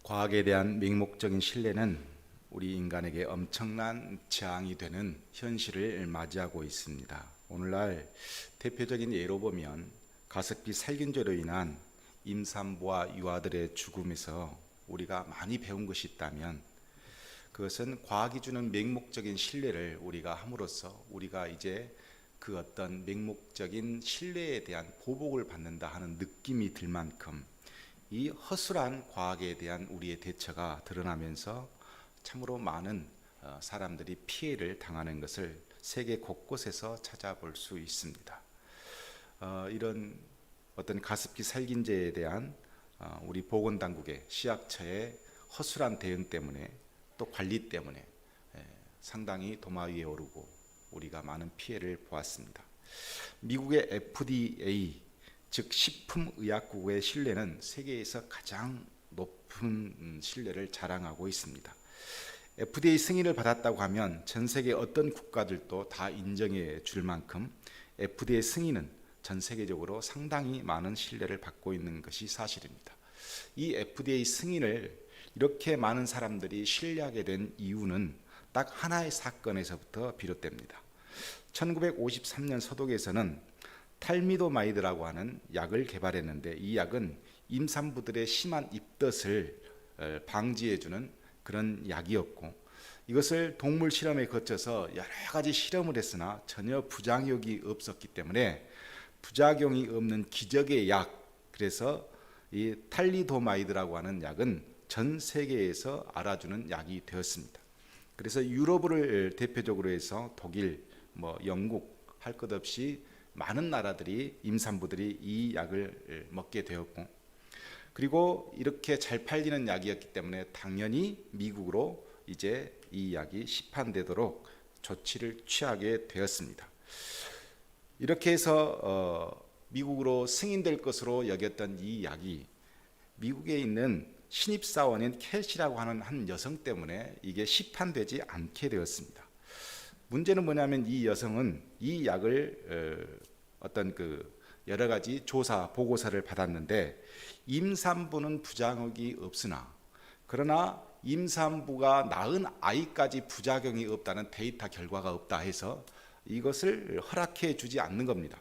과학에 대한 맹목적인 신뢰는 우리 인간에게 엄청난 재앙이 되는 현실을 맞이하고 있습니다. 오늘날 대표적인 예로 보면 가습기 살균제로 인한 임산부와 유아들의 죽음에서 우리가 많이 배운 것이 있다면 그것은 과학이 주는 맹목적인 신뢰를 우리가 함으로써 우리가 이제 그 어떤 맹목적인 신뢰에 대한 보복을 받는다 하는 느낌이 들 만큼 이 허술한 과학에 대한 우리의 대처가 드러나면서 참으로 많은 사람들이 피해를 당하는 것을 세계 곳곳에서 찾아볼 수 있습니다. 이런 어떤 가습기 살균제에 대한 우리 보건당국의 시약처의 허술한 대응 때문에 또 관리 때문에 상당히 도마 위에 오르고 우리가 많은 피해를 보았습니다. 미국의 FDA 즉 식품의약국의 신뢰는 세계에서 가장 높은 신뢰를 자랑하고 있습니다. FDA 승인을 받았다고 하면 전 세계 어떤 국가들도 다 인정해 줄 만큼 FDA 승인은 전 세계적으로 상당히 많은 신뢰를 받고 있는 것이 사실입니다. 이 FDA 승인을 이렇게 많은 사람들이 신뢰하게 된 이유는 딱 하나의 사건에서부터 비롯됩니다. 1953년 서독에서는 탈미도마이드라고 하는 약을 개발했는데 이 약은 임산부들의 심한 입덧을 방지해주는 그런 약이었고 이것을 동물 실험에 거쳐서 여러 가지 실험을 했으나 전혀 부작용이 없었기 때문에 부작용이 없는 기적의 약, 그래서 이 탈리도마이드라고 하는 약은 전 세계에서 알아주는 약이 되었습니다. 그래서 유럽을 대표적으로 해서 독일, 영국 할 것 없이 많은 나라들이 임산부들이 이 약을 먹게 되었고 그리고 이렇게 잘 팔리는 약이었기 때문에 당연히 미국으로 이제 이 약이 시판되도록 조치를 취하게 되었습니다. 이렇게 해서 미국으로 승인될 것으로 여겼던 이 약이 미국에 있는 신입사원인 캣이라고 하는 한 여성 때문에 이게 시판되지 않게 되었습니다. 문제는 뭐냐면 이 여성은 이 약을 어떤 여러 가지 조사 보고서를 받았는데 임산부는 부작용이 없으나 그러나 임산부가 낳은 아이까지 부작용이 없다는 데이터 결과가 없다 해서 이것을 허락해 주지 않는 겁니다.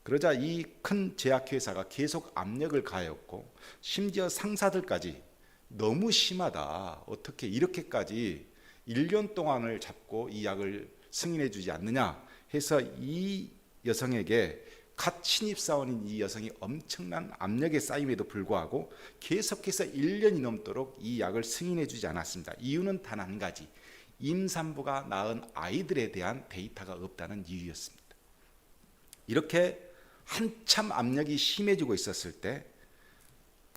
그러자 이 큰 제약회사가 계속 압력을 가하였고 심지어 상사들까지 너무 심하다, 어떻게 이렇게까지 1년 동안을 잡고 이 약을 승인해 주지 않느냐 해서 이 여성에게 갓 신입사원인 이 여성이 엄청난 압력에 쌓임에도 불구하고 계속해서 1년이 넘도록 이 약을 승인해 주지 않았습니다. 이유는 단 한 가지, 임산부가 낳은 아이들에 대한 데이터가 없다는 이유였습니다. 이렇게 한참 압력이 심해지고 있었을 때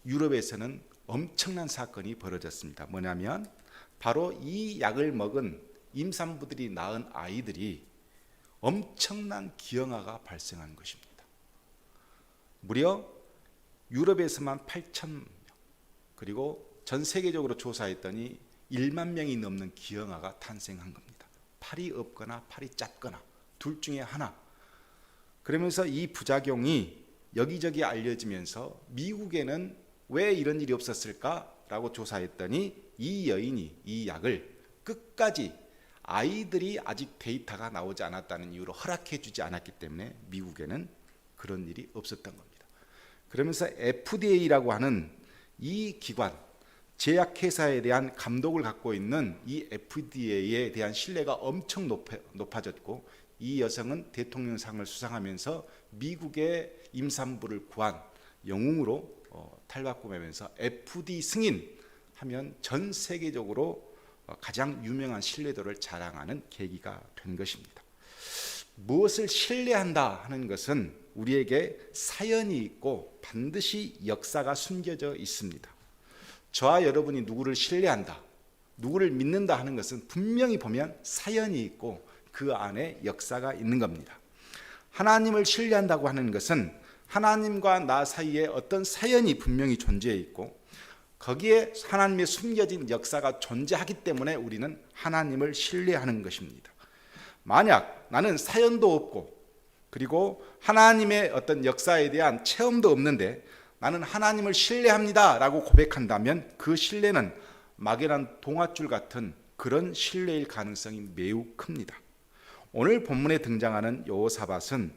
유럽에서는 엄청난 사건이 벌어졌습니다. 뭐냐면 바로 이 약을 먹은 임산부들이 낳은 아이들이 엄청난 기형아가 발생한 것입니다. 무려 유럽에서만 8,000명 그리고 전 세계적으로 조사했더니 1만 명이 넘는 기형아가 탄생한 겁니다. 팔이 없거나 팔이 짧거나 둘 중에 하나. 그러면서 이 부작용이 여기저기 알려지면서 미국에는 왜 이런 일이 없었을까라고 조사했더니 이 여인이 이 약을 끝까지 아이들이 아직 데이터가 나오지 않았다는 이유로 허락해 주지 않았기 때문에 미국에는 그런 일이 없었던 겁니다. 그러면서 FDA라고 하는 이 기관, 제약회사에 대한 감독을 갖고 있는 이 FDA에 대한 신뢰가 엄청 높아졌고 이 여성은 대통령상을 수상하면서 미국의 임산부를 구한 영웅으로 탈바꿈하면서 FDA 승인하면 전 세계적으로 가장 유명한 신뢰도를 자랑하는 계기가 된 것입니다. 무엇을 신뢰한다 하는 것은 우리에게 사연이 있고 반드시 역사가 숨겨져 있습니다. 저와 여러분이 누구를 신뢰한다, 누구를 믿는다 하는 것은 분명히 보면 사연이 있고 그 안에 역사가 있는 겁니다. 하나님을 신뢰한다고 하는 것은 하나님과 나 사이에 어떤 사연이 분명히 존재해 있고 거기에 하나님의 숨겨진 역사가 존재하기 때문에 우리는 하나님을 신뢰하는 것입니다. 만약 나는 사연도 없고 그리고 하나님의 어떤 역사에 대한 체험도 없는데 나는 하나님을 신뢰합니다 라고 고백한다면 그 신뢰는 막연한 동아줄 같은 그런 신뢰일 가능성이 매우 큽니다. 오늘 본문에 등장하는 여호사밧은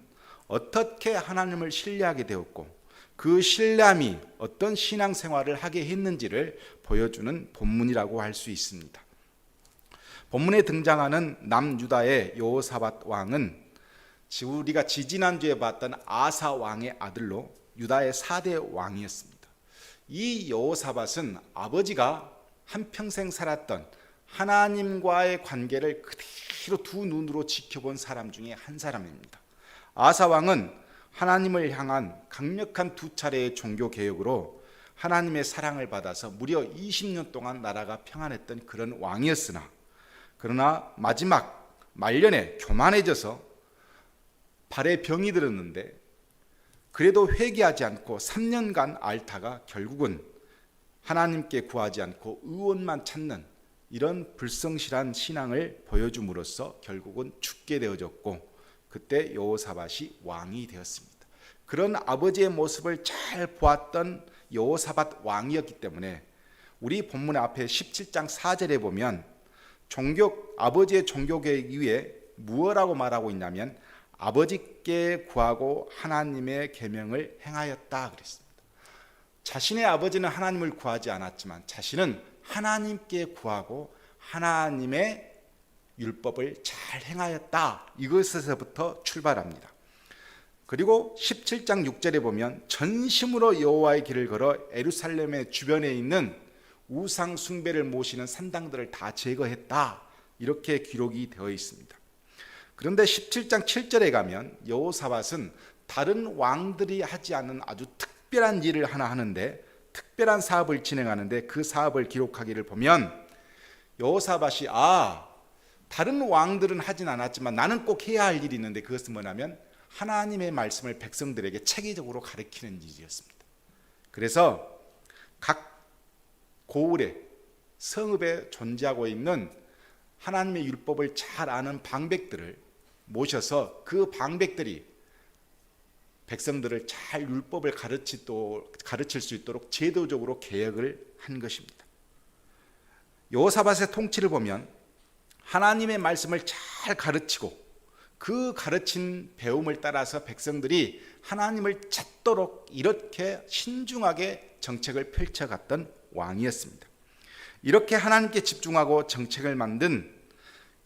어떻게 하나님을 신뢰하게 되었고 그 신뢰함이 어떤 신앙생활을 하게 했는지를 보여주는 본문이라고 할 수 있습니다. 본문에 등장하는 남유다의 여호사밧 왕은 우리가 지지난주에 봤던 아사 왕의 아들로 유다의 4대 왕이었습니다. 이 여호사밧은 아버지가 한평생 살았던 하나님과의 관계를 그대로 두 눈으로 지켜본 사람 중에 한 사람입니다. 아사 왕은 하나님을 향한 강력한 두 차례의 종교 개혁으로 하나님의 사랑을 받아서 무려 20년 동안 나라가 평안했던 그런 왕이었으나 그러나 마지막 말년에 교만해져서 발에 병이 들었는데 그래도 회개하지 않고 3년간 앓다가 결국은 하나님께 구하지 않고 의원만 찾는 이런 불성실한 신앙을 보여줌으로써 결국은 죽게 되어졌고 그때 여호사밧이 왕이 되었습니다. 그런 아버지의 모습을 잘 보았던 여호사밧 왕이었기 때문에 우리 본문 앞에 17장 4절에 보면 아버지의 종교개혁 이후에 무엇라고 말하고 있냐면 아버지께 구하고 하나님의 계명을 행하였다 그랬습니다. 자신의 아버지는 하나님을 구하지 않았지만 자신은 하나님께 구하고 하나님의 율법을 잘 행하였다. 이것에서부터 출발합니다. 그리고 17장 6절에 보면 전심으로 여호와의 길을 걸어 예루살렘의 주변에 있는 우상 숭배를 모시는 산당들을 다 제거했다. 이렇게 기록이 되어 있습니다. 그런데 17장 7절에 가면 여호사밧은 다른 왕들이 하지 않는 아주 특별한 일을 하나 하는데 특별한 사업을 진행하는데 그 사업을 기록하기를 보면 여호사밧이 다른 왕들은 하진 않았지만 나는 꼭 해야 할 일이 있는데 그것은 뭐냐면 하나님의 말씀을 백성들에게 체계적으로 가르치는 일이었습니다. 그래서 각 고을에 성읍에 존재하고 있는 하나님의 율법을 잘 아는 방백들을 모셔서 그 방백들이 백성들을 잘 율법을 가르칠 수 있도록 제도적으로 개혁을 한 것입니다. 여호사밧의 통치를 보면 하나님의 말씀을 잘 가르치고 그 가르친 배움을 따라서 백성들이 하나님을 찾도록 이렇게 신중하게 정책을 펼쳐갔던 왕이었습니다. 이렇게 하나님께 집중하고 정책을 만든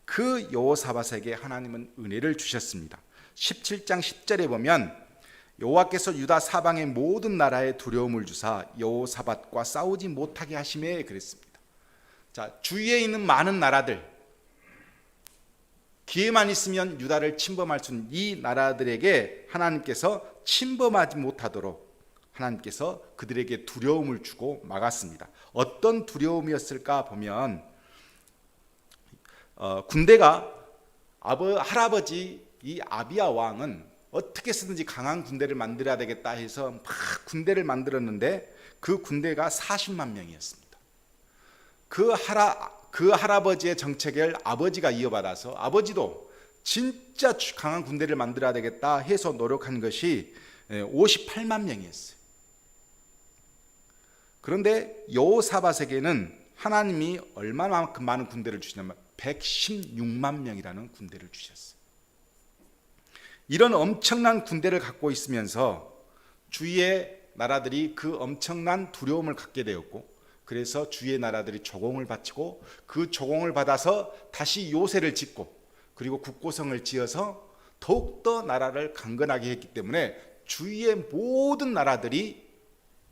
그 여호사밧에게 하나님은 은혜를 주셨습니다. 17장 10절에 보면 여호와께서 유다 사방의 모든 나라에 두려움을 주사 여호사밧과 싸우지 못하게 하시매 그랬습니다. 자, 주위에 있는 많은 나라들 기회만 있으면 유다를 침범할 수 있는 이 나라들에게 하나님께서 침범하지 못하도록 하나님께서 그들에게 두려움을 주고 막았습니다. 어떤 두려움이었을까 보면 군대가 할아버지 이 아비야 왕은 어떻게 쓰든지 강한 군대를 만들어야 되겠다 해서 막 군대를 만들었는데 그 군대가 40만 명이었습니다. 그 할아버지의 정책을 아버지가 이어받아서 아버지도 진짜 강한 군대를 만들어야 되겠다 해서 노력한 것이 58만 명이었어요. 그런데 여호사밧에게는 하나님이 얼마만큼 많은 군대를 주시냐면 116만 명이라는 군대를 주셨어요. 이런 엄청난 군대를 갖고 있으면서 주위의 나라들이 그 엄청난 두려움을 갖게 되었고 그래서 주위의 나라들이 조공을 바치고 그 조공을 받아서 다시 요새를 짓고 그리고 국고성을 지어서 더욱더 나라를 강건하게 했기 때문에 주위의 모든 나라들이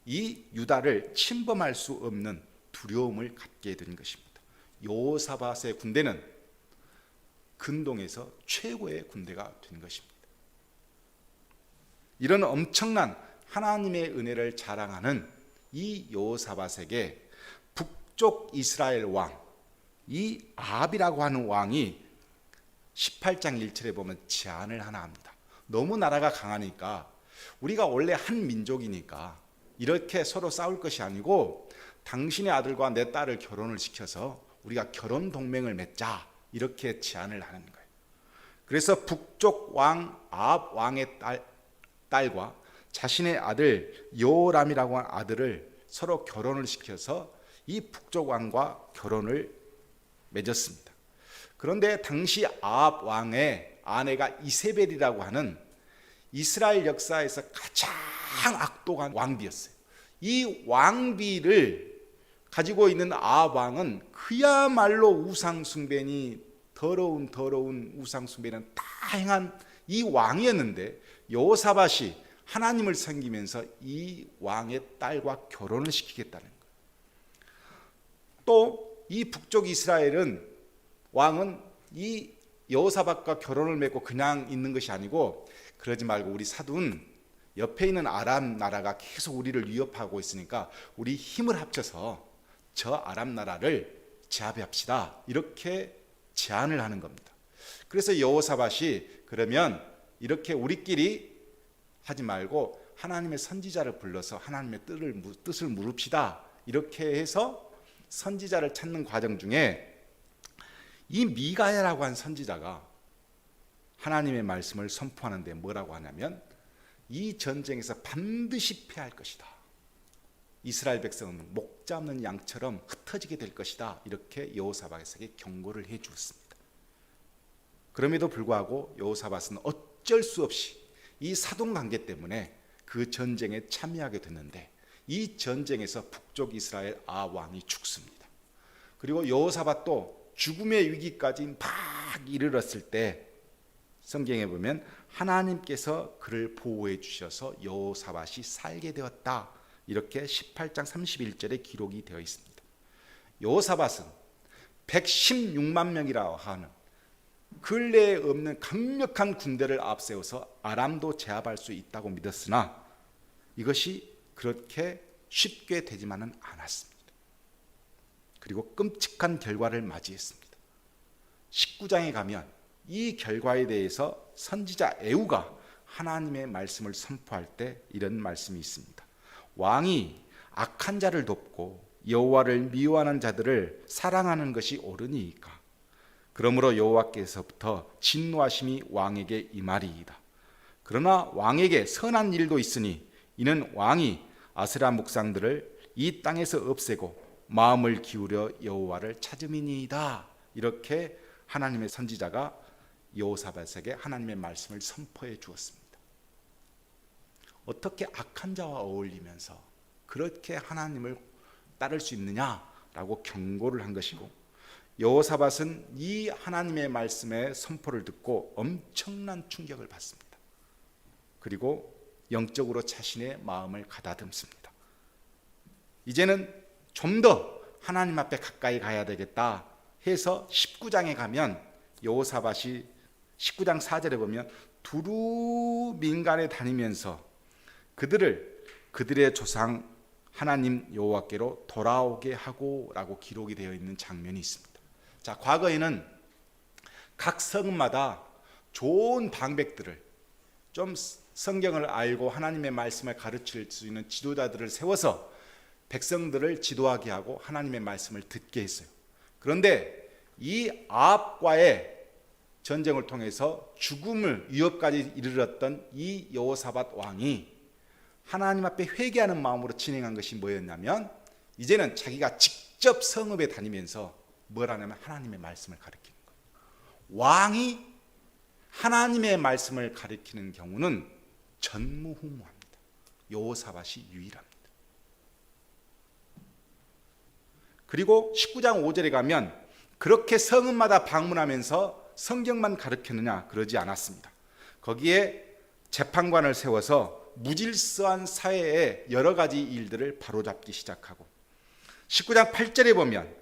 이 유다를 침범할 수 없는 두려움을 갖게 된 것입니다. 여호사밧의 군대는 근동에서 최고의 군대가 된 것입니다. 이런 엄청난 하나님의 은혜를 자랑하는 이 여호사밧에게 북쪽 이스라엘 왕, 이 아합이라고 하는 왕이 18장 1절에 보면 제안을 하나 합니다. 너무 나라가 강하니까 우리가 원래 한 민족이니까 이렇게 서로 싸울 것이 아니고 당신의 아들과 내 딸을 결혼을 시켜서 우리가 결혼 동맹을 맺자 이렇게 제안을 하는 거예요. 그래서 북쪽 왕 아합 왕의 딸과 자신의 아들 여호람이라고 하는 아들을 서로 결혼을 시켜서 이 북쪽 왕과 결혼을 맺었습니다. 그런데 당시 아합 왕의 아내가 이세벨이라고 하는 이스라엘 역사에서 가장 악독한 왕비였어요. 이 왕비를 가지고 있는 아합 왕은 그야말로 우상숭배니 더러운 우상숭배는 다 행한 이 왕이었는데, 여호사밧이 하나님을 섬기면서 이 왕의 딸과 결혼을 시키겠다는 거예요. 또 이 북쪽 이스라엘은 왕은 이 여호사밧과 결혼을 맺고 그냥 있는 것이 아니고, 그러지 말고 우리 사돈 옆에 있는 아람 나라가 계속 우리를 위협하고 있으니까 우리 힘을 합쳐서 저 아람 나라를 제압합시다, 이렇게 제안을 하는 겁니다. 그래서 여호사밧이 그러면 이렇게 우리끼리 하지 말고 하나님의 선지자를 불러서 하나님의 뜻을 물읍시다, 이렇게 해서 선지자를 찾는 과정 중에 이 미가야라고 한 선지자가 하나님의 말씀을 선포하는데 뭐라고 하냐면, 이 전쟁에서 반드시 패할 것이다, 이스라엘 백성은 목 잡는 양처럼 흩어지게 될 것이다, 이렇게 여호사밧에게 경고를 해 주었습니다. 그럼에도 불구하고 여호사밧은 어쩔 수 없이 이 사돈 관계 때문에 그 전쟁에 참여하게 됐는데, 이 전쟁에서 북쪽 이스라엘 아합 왕이 죽습니다. 그리고 여호사밧도 죽음의 위기까지 막 이르렀을 때 성경에 보면 하나님께서 그를 보호해 주셔서 여호사밧이 살게 되었다, 이렇게 18장 31절에 기록이 되어 있습니다. 여호사밧은 116만 명이라 하는 근래에 없는 강력한 군대를 앞세워서 아람도 제압할 수 있다고 믿었으나 이것이 그렇게 쉽게 되지만은 않았습니다. 그리고 끔찍한 결과를 맞이했습니다. 19장에 가면 이 결과에 대해서 선지자 에후가 하나님의 말씀을 선포할 때 이런 말씀이 있습니다. 왕이 악한 자를 돕고 여호와를 미워하는 자들을 사랑하는 것이 옳으니이까. 그러므로 여호와께서부터 진노하심이 왕에게 임하리이다. 그러나 왕에게 선한 일도 있으니 이는 왕이 아세라 묵상들을 이 땅에서 없애고 마음을 기울여 여호와를 찾음이니이다. 이렇게 하나님의 선지자가 여호사밧에게 하나님의 말씀을 선포해 주었습니다. 어떻게 악한 자와 어울리면서 그렇게 하나님을 따를 수 있느냐라고 경고를 한 것이고, 여호사밧은 이 하나님의 말씀의 선포를 듣고 엄청난 충격을 받습니다. 그리고 영적으로 자신의 마음을 가다듬습니다. 이제는 좀 더 하나님 앞에 가까이 가야 되겠다 해서 19장에 가면 여호사밧이 19장 4절에 보면 두루 민간에 다니면서 그들의 조상 하나님 여호와께로 돌아오게 하고 라고 기록이 되어 있는 장면이 있습니다. 자, 과거에는 각 성마다 좋은 방백들을, 좀 성경을 알고 하나님의 말씀을 가르칠 수 있는 지도자들을 세워서 백성들을 지도하게 하고 하나님의 말씀을 듣게 했어요. 그런데 이 아합과의 전쟁을 통해서 죽음을 위협까지 이르렀던 이 여호사밧 왕이 하나님 앞에 회개하는 마음으로 진행한 것이 뭐였냐면, 이제는 자기가 직접 성읍에 다니면서 뭘 하냐면 하나님의 말씀을 가르치는 거예요. 왕이 하나님의 말씀을 가르치는 경우는 전무후무합니다. 여호사밧이 유일합니다. 그리고 19장 5절에 가면 그렇게 성읍마다 방문하면서 성경만 가르쳤느냐? 그러지 않았습니다. 거기에 재판관을 세워서 무질서한 사회의 여러 가지 일들을 바로잡기 시작하고, 19장 8절에 보면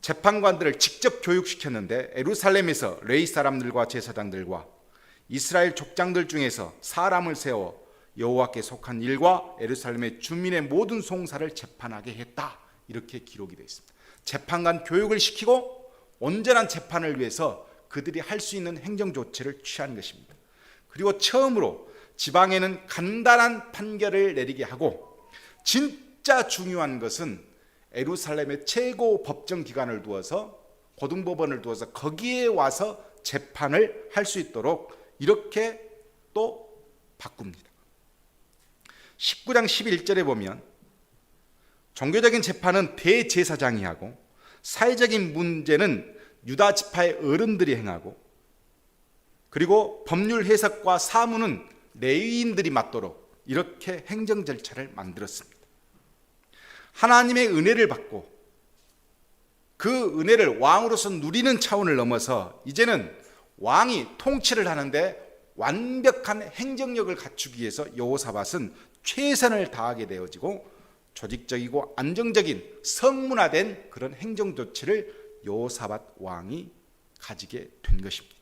재판관들을 직접 교육시켰는데 예루살렘에서 레위 사람들과 제사장들과 이스라엘 족장들 중에서 사람을 세워 여호와께 속한 일과 예루살렘의 주민의 모든 송사를 재판하게 했다, 이렇게 기록이 되어 있습니다. 재판관 교육을 시키고 온전한 재판을 위해서 그들이 할 수 있는 행정 조치를 취한 것입니다. 그리고 처음으로 지방에는 간단한 판결을 내리게 하고, 진짜 중요한 것은 예루살렘의 최고 법정 기관을 두어서, 고등법원을 두어서 거기에 와서 재판을 할 수 있도록 이렇게 또 바꿉니다. 19장 11절에 보면 종교적인 재판은 대제사장이 하고 사회적인 문제는 유다 지파의 어른들이 행하고 그리고 법률 해석과 사무는 레위인들이 맡도록 이렇게 행정 절차를 만들었습니다. 하나님의 은혜를 받고 그 은혜를 왕으로서 누리는 차원을 넘어서 이제는 왕이 통치를 하는데 완벽한 행정력을 갖추기 위해서 여호사밧은 최선을 다하게 되어지고 조직적이고 안정적인 성문화된 그런 행정 조치를 여호사밧 왕이 가지게 된 것입니다.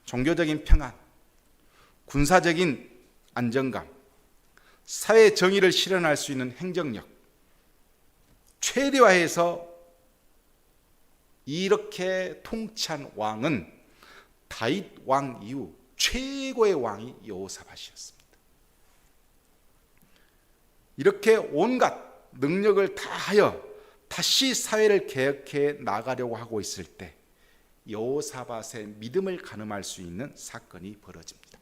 종교적인 평안, 군사적인 안정감, 사회 정의를 실현할 수 있는 행정력 최대화해서 이렇게 통치한 왕은 다윗 왕 이후 최고의 왕이 여호사밧이었습니다. 이렇게 온갖 능력을 다하여 다시 사회를 개혁해 나가려고 하고 있을 때 여호사밧의 믿음을 가늠할 수 있는 사건이 벌어집니다.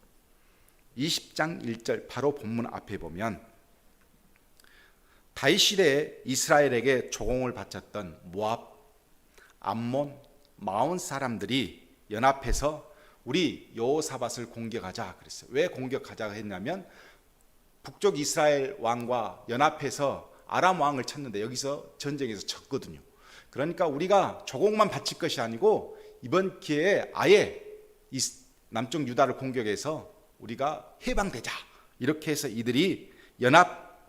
20장 1절 바로 본문 앞에 보면 다윗 시대에 이스라엘에게 조공을 바쳤던 모압, 암몬, 마온 사람들이 연합해서 우리 여호사밧을 공격하자 그랬어요. 왜 공격하자 했냐면 북쪽 이스라엘 왕과 연합해서 아람 왕을 쳤는데 여기서 전쟁에서 졌거든요. 그러니까 우리가 조공만 바칠 것이 아니고 이번 기회에 아예 이 남쪽 유다를 공격해서 우리가 해방되자 이렇게 해서 이들이 연합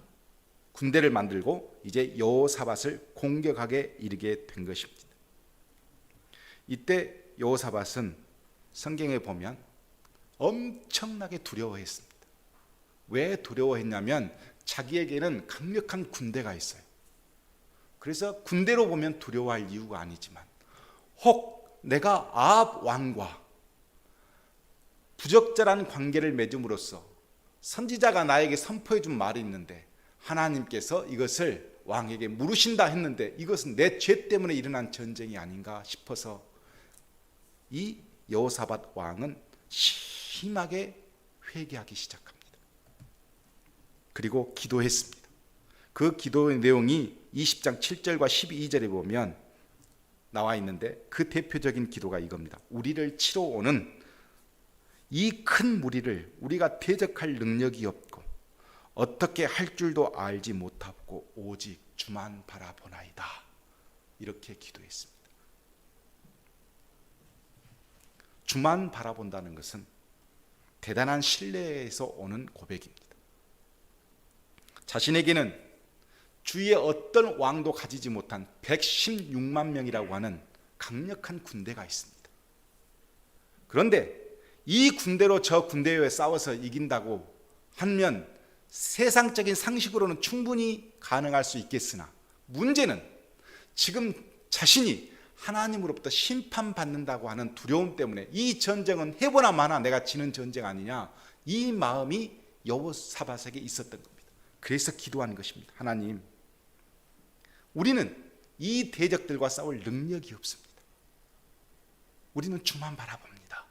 군대를 만들고 이제 여호사밧을 공격하게 이르게 된 것입니다. 이때 여호사밧은 성경에 보면 엄청나게 두려워했습니다. 왜 두려워했냐면 자기에게는 강력한 군대가 있어요. 그래서 군대로 보면 두려워할 이유가 아니지만 혹 내가 아합 왕과 부적절한 관계를 맺음으로써 선지자가 나에게 선포해 준 말이 있는데 하나님께서 이것을 왕에게 물으신다 했는데 이것은 내 죄 때문에 일어난 전쟁이 아닌가 싶어서 이 여호사밧 왕은 심하게 회개하기 시작합니다. 그리고 기도했습니다. 그 기도의 내용이 20장 7절과 12절에 보면 나와 있는데 그 대표적인 기도가 이겁니다. 우리를 치러 오는 이 큰 무리를 우리가 대적할 능력이 없고 어떻게 할 줄도 알지 못하고 오직 주만 바라보나이다. 이렇게 기도했습니다. 주만 바라본다는 것은 대단한 신뢰에서 오는 고백입니다. 자신에게는 주위에 어떤 왕도 가지지 못한 116만 명이라고 하는 강력한 군대가 있습니다. 그런데 이 군대로 저 군대에 싸워서 이긴다고 하면 세상적인 상식으로는 충분히 가능할 수 있겠으나 문제는 지금 자신이 하나님으로부터 심판받는다고 하는 두려움 때문에 이 전쟁은 해보나 마나 내가 지는 전쟁 아니냐 이 마음이 여호사밧에게 있었던 겁니다. 그래서 기도하는 것입니다. 하나님, 우리는 이 대적들과 싸울 능력이 없습니다. 우리는 주만 바라봅니다.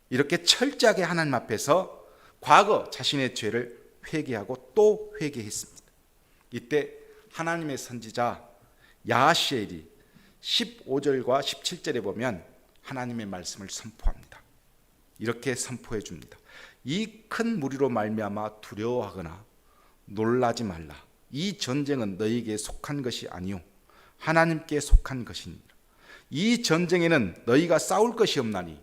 이렇게 철저하게 하나님 앞에서 과거 자신의 죄를 회개하고 또 회개했습니다. 이때 하나님의 선지자 야하시엘이 15절과 17절에 보면 하나님의 말씀을 선포합니다. 이렇게 선포해 줍니다. 이 큰 무리로 말미암아 두려워하거나 놀라지 말라. 이 전쟁은 너희에게 속한 것이 아니요 하나님께 속한 것이니라. 이 전쟁에는 너희가 싸울 것이 없나니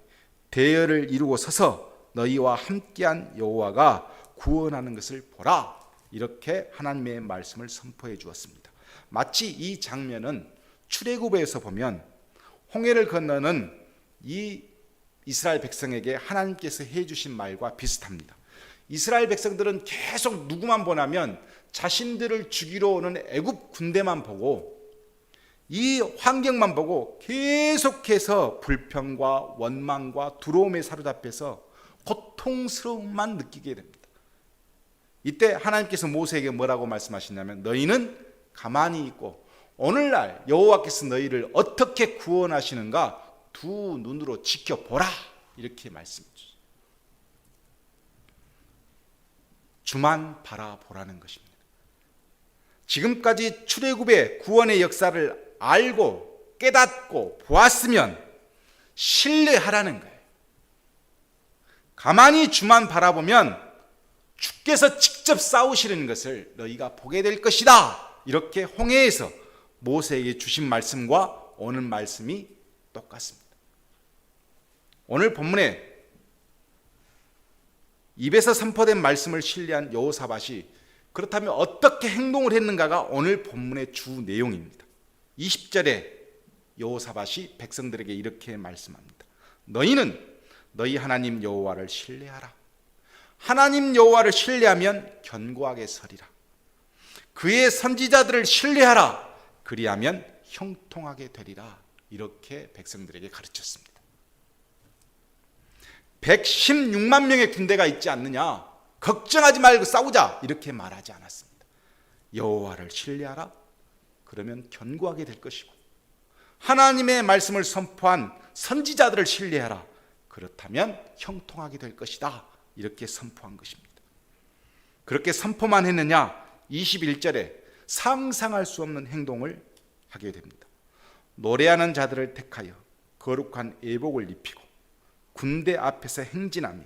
대열을 이루고 서서 너희와 함께한 여호와가 구원하는 것을 보라. 이렇게 하나님의 말씀을 선포해 주었습니다. 마치 이 장면은 출애굽에서 보면 홍해를 건너는 이 이스라엘 백성에게 하나님께서 해주신 말과 비슷합니다. 이스라엘 백성들은 계속 누구만 보냐면 자신들을 죽이러 오는 애굽 군대만 보고 이 환경만 보고 계속해서 불평과 원망과 두려움에 사로잡혀서 고통스러움만 느끼게 됩니다. 이때 하나님께서 모세에게 뭐라고 말씀하시냐면 너희는 가만히 있고 오늘날 여호와께서 너희를 어떻게 구원하시는가 두 눈으로 지켜보라. 이렇게 말씀해 주시죠. 주만 바라보라는 것입니다. 지금까지 출애굽의 구원의 역사를 알고 깨닫고 보았으면 신뢰하라는 거예요. 가만히 주만 바라보면 주께서 직접 싸우시는 것을 너희가 보게 될 것이다. 이렇게 홍해에서 모세에게 주신 말씀과 오늘 말씀이 똑같습니다. 오늘 본문에 입에서 선포된 말씀을 신뢰한 여호사밧이 그렇다면 어떻게 행동을 했는가가 오늘 본문의 주 내용입니다. 20절에 여호사밧이 백성들에게 이렇게 말씀합니다. 너희는 너희 하나님 여호와를 신뢰하라. 하나님 여호와를 신뢰하면 견고하게 서리라. 그의 선지자들을 신뢰하라. 그리하면 형통하게 되리라. 이렇게 백성들에게 가르쳤습니다. 116만 명의 군대가 있지 않느냐, 걱정하지 말고 싸우자, 이렇게 말하지 않았습니다. 여호와를 신뢰하라. 그러면 견고하게 될 것이고, 하나님의 말씀을 선포한 선지자들을 신뢰하라. 그렇다면 형통하게 될 것이다. 이렇게 선포한 것입니다. 그렇게 선포만 했느냐, 21절에 상상할 수 없는 행동을 하게 됩니다. 노래하는 자들을 택하여 거룩한 예복을 입히고 군대 앞에서 행진하며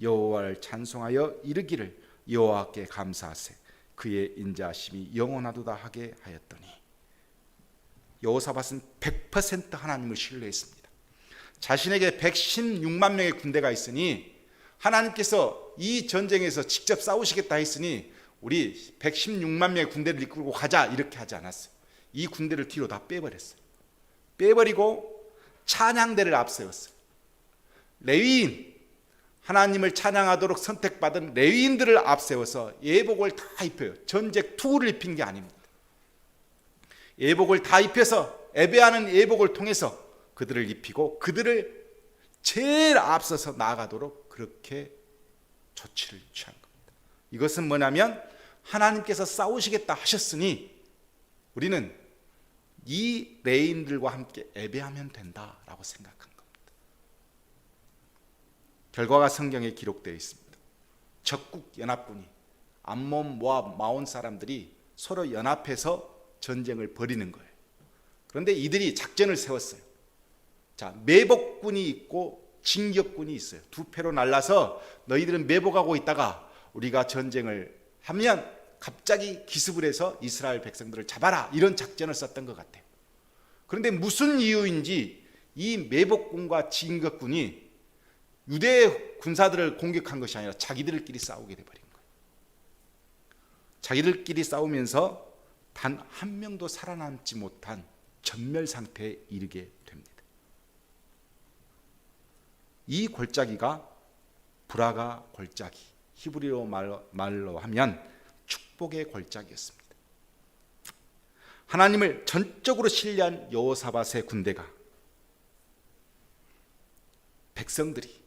여호와를 찬송하여 이르기를 여호와께 감사하세 그의 인자하심이 영원하도다 하게 하였더니, 여호사밧은 100% 하나님을 신뢰했습니다. 자신에게 116만 명의 군대가 있으니 하나님께서 이 전쟁에서 직접 싸우시겠다 했으니 우리 116만 명의 군대를 이끌고 가자, 이렇게 하지 않았어요. 이 군대를 뒤로 다 빼버렸어요. 빼버리고 찬양대를 앞세웠어요. 레위인, 하나님을 찬양하도록 선택받은 레위인들을 앞세워서 예복을 다 입혀요. 전쟁 투구를 입힌 게 아닙니다. 예복을 다 입혀서 예배하는 예복을 통해서 그들을 입히고 그들을 제일 앞서서 나아가도록 그렇게 조치를 취한 겁니다. 이것은 뭐냐면 하나님께서 싸우시겠다 하셨으니 우리는 이 레위인들과 함께 예배하면 된다라고 생각한 겁니다. 결과가 성경에 기록되어 있습니다. 적국 연합군이 암몬, 모압, 마온 사람들이 서로 연합해서 전쟁을 벌이는 거예요. 그런데 이들이 작전을 세웠어요. 자, 매복군이 있고 진격군이 있어요. 두 패로 날라서 너희들은 매복하고 있다가 우리가 전쟁을 하면 갑자기 기습을 해서 이스라엘 백성들을 잡아라, 이런 작전을 썼던 것 같아요. 그런데 무슨 이유인지 이 매복군과 진격군이 유대 군사들을 공격한 것이 아니라 자기들끼리 싸우게 돼버린 거예요. 자기들끼리 싸우면서 단 한 명도 살아남지 못한 전멸 상태에 이르게 됩니다. 이 골짜기가 브라가 골짜기, 히브리어 말로 하면 축복의 골짜기였습니다. 하나님을 전적으로 신뢰한 여호사밧의 군대가, 백성들이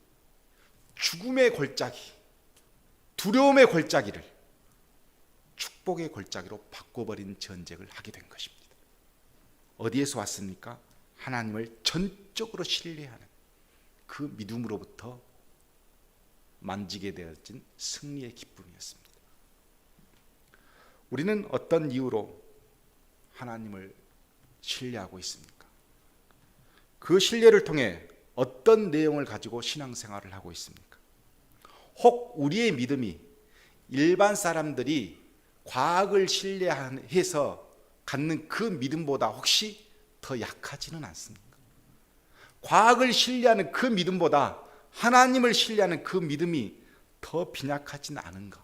죽음의 골짜기, 두려움의 골짜기를 축복의 골짜기로 바꿔버린 전쟁을 하게 된 것입니다. 어디에서 왔습니까? 하나님을 전적으로 신뢰하는 그 믿음으로부터 만지게 되어진 승리의 기쁨이었습니다. 우리는 어떤 이유로 하나님을 신뢰하고 있습니까? 그 신뢰를 통해 어떤 내용을 가지고 신앙생활을 하고 있습니까? 혹 우리의 믿음이 일반 사람들이 과학을 신뢰해서 갖는 그 믿음보다 혹시 더 약하지는 않습니까? 과학을 신뢰하는 그 믿음보다 하나님을 신뢰하는 그 믿음이 더 빈약하지는 않은가?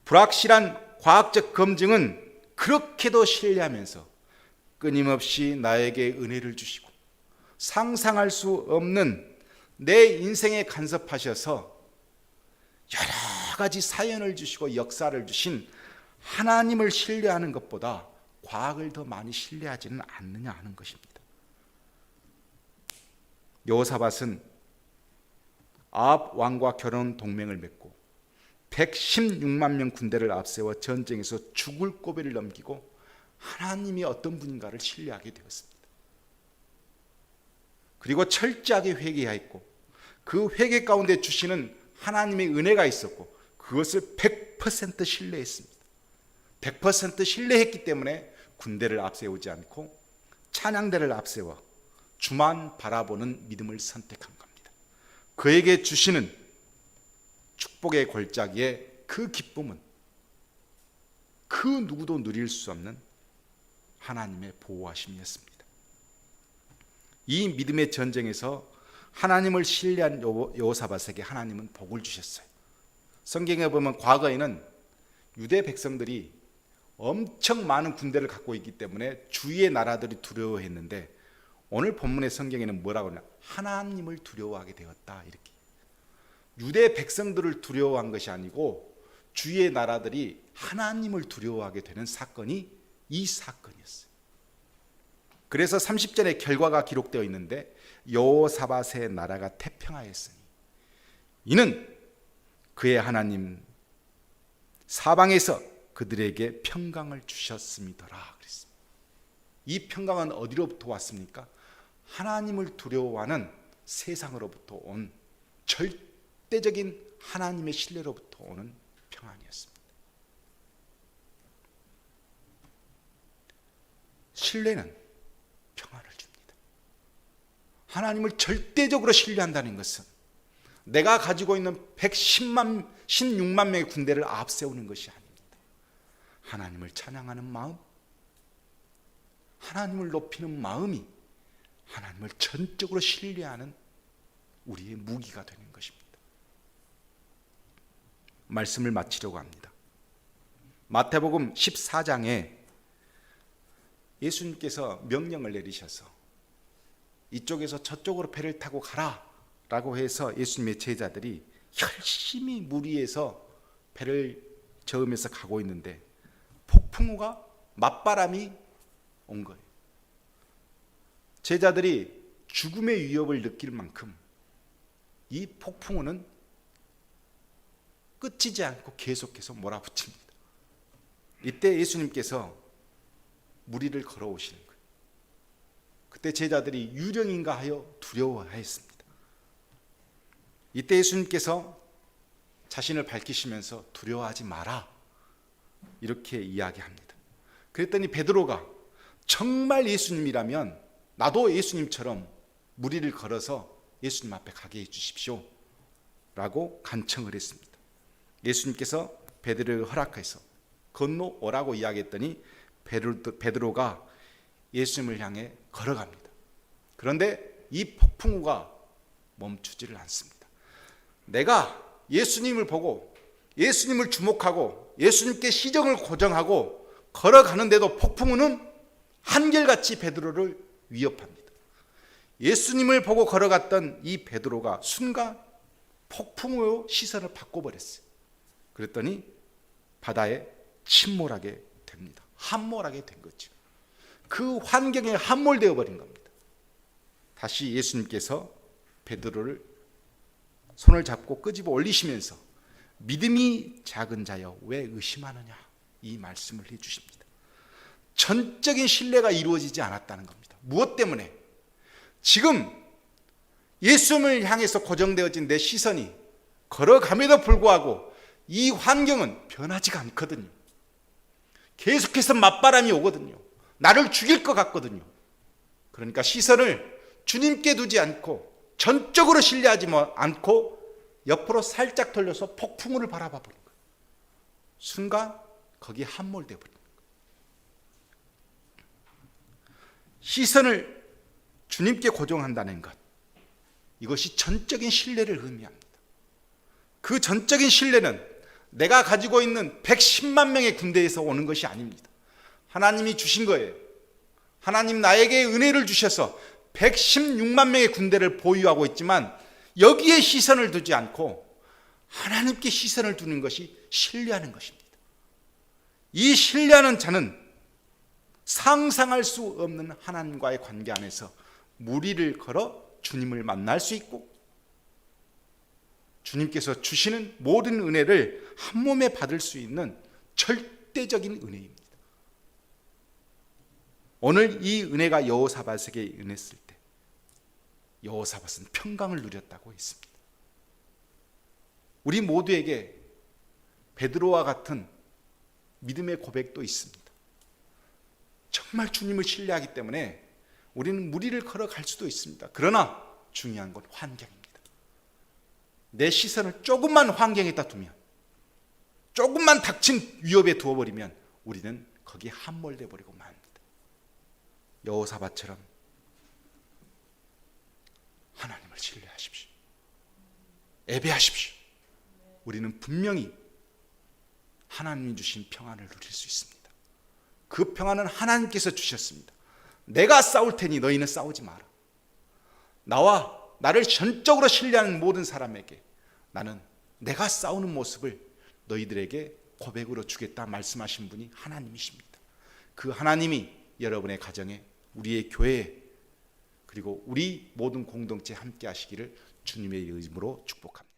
불확실한 과학적 검증은 그렇게도 신뢰하면서 끊임없이 나에게 은혜를 주시고 상상할 수 없는 내 인생에 간섭하셔서 여러 가지 사연을 주시고 역사를 주신 하나님을 신뢰하는 것보다 과학을 더 많이 신뢰하지는 않느냐 하는 것입니다. 여호사밧은 아합 왕과 결혼 동맹을 맺고 116만 명 군대를 앞세워 전쟁에서 죽을 고비를 넘기고 하나님이 어떤 분인가를 신뢰하게 되었습니다. 그리고 철저하게 회개하였고 그 회개 가운데 주시는 하나님의 은혜가 있었고 그 그것을 100% 신뢰했습니다. 100% 신뢰했기 때문에 군대를 앞세우지 않고 찬양대를 앞세워 주만 바라보는 믿음을 선택한 겁니다. 그에게 주시는 축복의 골짜기에 그 기쁨은 그 누구도 누릴 수 없는 하나님의 보호하심이었습니다. 이 믿음의 전쟁에서 하나님을 신뢰한 여호사밧에게 하나님은 복을 주셨어요. 성경에 보면 과거에는 유대 백성들이 엄청 많은 군대를 갖고 있기 때문에 주위의 나라들이 두려워했는데, 오늘 본문의 성경에는 뭐라고 하냐, 하나님을 두려워하게 되었다, 이렇게. 유대 백성들을 두려워한 것이 아니고 주위의 나라들이 하나님을 두려워하게 되는 사건이 이 사건이었어요. 그래서 30절의 결과가 기록되어 있는데, 여호사밧의 나라가 태평하였으니 이는 그의 하나님 사방에서 그들에게 평강을 주셨음이더라 그랬습니다. 이 평강은 어디로부터 왔습니까? 하나님을 두려워하는 세상으로부터 온 절대적인 하나님의 신뢰로부터 오는 평안이었습니다. 신뢰는 평안을 줍니다. 하나님을 절대적으로 신뢰한다는 것은 내가 가지고 있는 16만 명의 군대를 앞세우는 것이 아닙니다. 하나님을 찬양하는 마음, 하나님을 높이는 마음이 하나님을 전적으로 신뢰하는 우리의 무기가 되는 것입니다. 말씀을 마치려고 합니다. 마태복음 14장에 예수님께서 명령을 내리셔서 이쪽에서 저쪽으로 배를 타고 가라 라고 해서 예수님의 제자들이 열심히 물 위에서 배를 저으면서 가고 있는데 폭풍우가, 맞바람이 온 거예요. 제자들이 죽음의 위협을 느낄 만큼 이 폭풍우는 끝이지 않고 계속해서 몰아붙입니다. 이때 예수님께서 물 위를 걸어오시는 거예요. 그때 제자들이 유령인가 하여 두려워하였습니다. 이때 예수님께서 자신을 밝히시면서 두려워하지 마라, 이렇게 이야기합니다. 그랬더니 베드로가 정말 예수님이라면 나도 예수님처럼 물 위를 걸어서 예수님 앞에 가게 해주십시오 라고 간청을 했습니다. 예수님께서 베드로를 허락해서 건너오라고 이야기했더니 베드로가 예수님을 향해 걸어갑니다. 그런데 이 폭풍우가 멈추지를 않습니다. 내가 예수님을 보고 예수님을 주목하고 예수님께 시정을 고정하고 걸어가는데도 폭풍우는 한결같이 베드로를 위협합니다. 예수님을 보고 걸어갔던 이 베드로가 순간 폭풍우의 시선을 바꿔버렸어요. 그랬더니 바다에 침몰하게 됩니다. 함몰하게 된 거죠. 그 환경에 함몰되어 버린 겁니다. 다시 예수님께서 베드로를 손을 잡고 끄집어 올리시면서 믿음이 작은 자여 왜 의심하느냐, 이 말씀을 해주십니다. 전적인 신뢰가 이루어지지 않았다는 겁니다. 무엇 때문에? 지금 예수님을 향해서 고정되어진 내 시선이 걸어감에도 불구하고 이 환경은 변하지가 않거든요. 계속해서 맞바람이 오거든요. 나를 죽일 것 같거든요. 그러니까 시선을 주님께 두지 않고 전적으로 신뢰하지 않고 옆으로 살짝 돌려서 폭풍우를 바라봐 버린 거예요. 순간 거기에 함몰되어 버린 거예요. 시선을 주님께 고정한다는 것, 이것이 전적인 신뢰를 의미합니다. 그 전적인 신뢰는 내가 가지고 있는 110만 명의 군대에서 오는 것이 아닙니다. 하나님이 주신 거예요. 하나님 나에게 은혜를 주셔서 116만 명의 군대를 보유하고 있지만 여기에 시선을 두지 않고 하나님께 시선을 두는 것이 신뢰하는 것입니다. 이 신뢰하는 자는 상상할 수 없는 하나님과의 관계 안에서 무리를 걸어 주님을 만날 수 있고 주님께서 주시는 모든 은혜를 한 몸에 받을 수 있는 절대적인 은혜입니다. 오늘 이 은혜가 여호사밧에게 임했을 때 여호사밧은 평강을 누렸다고 했습니다. 우리 모두에게 베드로와 같은 믿음의 고백도 있습니다. 정말 주님을 신뢰하기 때문에 우리는 무리를 걸어갈 수도 있습니다. 그러나 중요한 건 환경입니다. 내 시선을 조금만 환경에다 두면, 조금만 닥친 위협에 두어버리면 우리는 거기에 함몰돼 버리고 맙니다. 여호사밧처럼 하나님을 신뢰하십시오. 예배하십시오. 우리는 분명히 하나님이 주신 평안을 누릴 수 있습니다. 그 평안은 하나님께서 주셨습니다. 내가 싸울 테니 너희는 싸우지 마라. 나와 나를 전적으로 신뢰하는 모든 사람에게 나는 내가 싸우는 모습을 너희들에게 고백으로 주겠다 말씀하신 분이 하나님이십니다. 그 하나님이 여러분의 가정에, 우리의 교회에, 그리고 우리 모든 공동체에 함께 하시기를 주님의 이름으로 축복합니다.